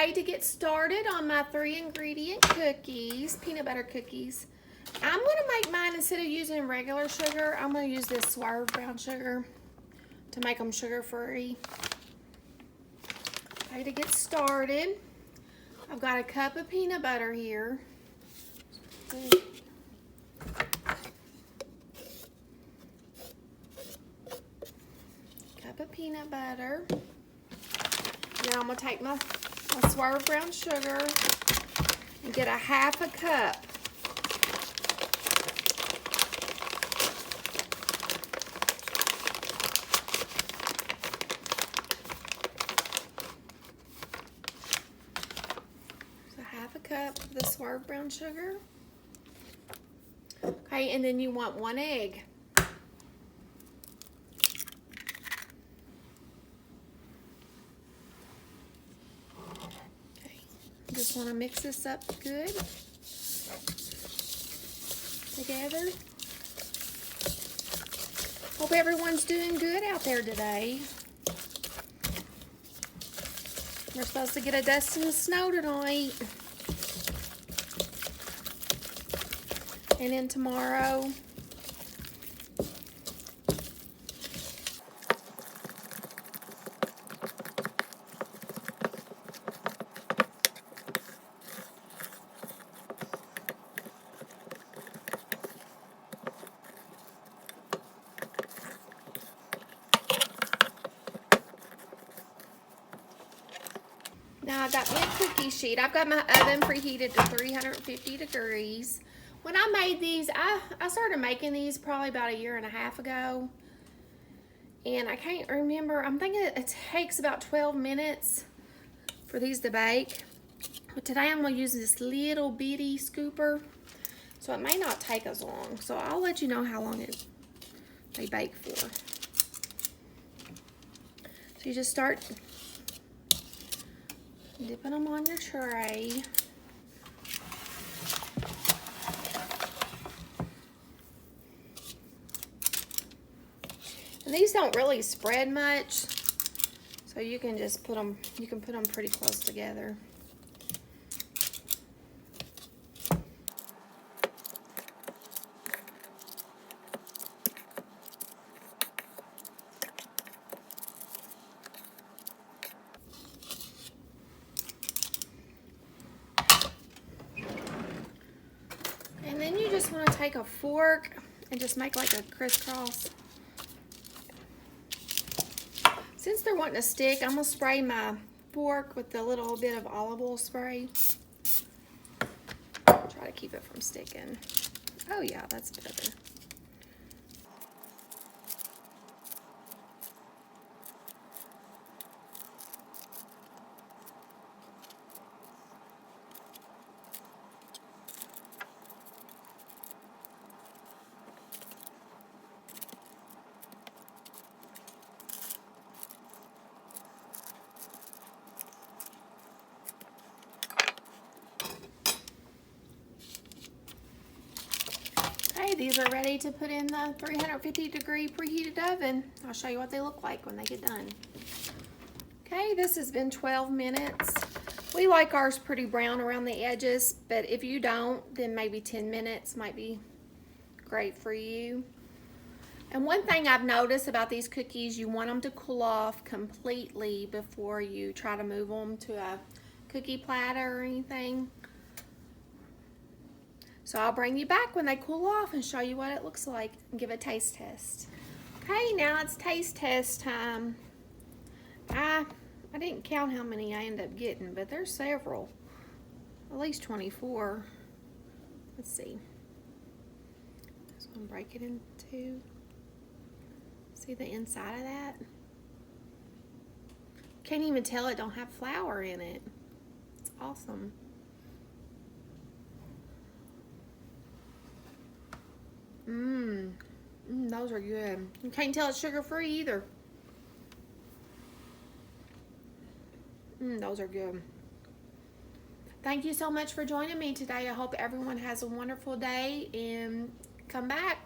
Okay, to get started on my 3-ingredient cookies, peanut butter cookies, I'm going to make mine, instead of using regular sugar, I'm going to use this Swerve brown sugar to make them sugar-free. Okay, to get started, I've got a cup of peanut butter here. Cup of peanut butter. Now I'm going to take my Swerve brown sugar and get a 1/2 cup. So 1/2 cup of the Swerve brown sugar. Okay, and then you want 1 egg. Just want to mix this up good together. Hope everyone's doing good out there today. We're supposed to get a dust and snow tonight. And then tomorrow. Now I've got my cookie sheet. I've got my oven preheated to 350 degrees. When I made these, I started making these probably about 1.5 years ago. And I can't remember, I'm thinking it takes about 12 minutes for these to bake. But today I'm going to use this little bitty scooper. So it may not take as long. So I'll let you know how long they bake for. So you just start dipping them on your tray. And these don't really spread much, so you can just put them, pretty close together. And then you just want to take a fork and just make like a crisscross. Since they're wanting to stick, I'm going to spray my fork with a little bit of olive oil spray. Try to keep it from sticking. Oh yeah, that's better. Okay, these are ready to put in the 350 degree preheated oven. I'll show you what they look like when they get done. Okay, this has been 12 minutes. We like ours pretty brown around the edges, but if you don't, then maybe 10 minutes might be great for you. And one thing I've noticed about these cookies, you want them to cool off completely before you try to move them to a cookie platter or anything. So I'll bring you back when they cool off and show you what it looks like and give a taste test. Okay, now it's taste test time. I didn't count how many I ended up getting, but there's several. At least 24. Let's see. Just gonna break it in two. See the inside of that? Can't even tell it don't have flour in it. It's awesome. Those are good. You can't tell it's sugar-free either. Those are good. Thank you so much for joining me today. I hope everyone has a wonderful day and come back.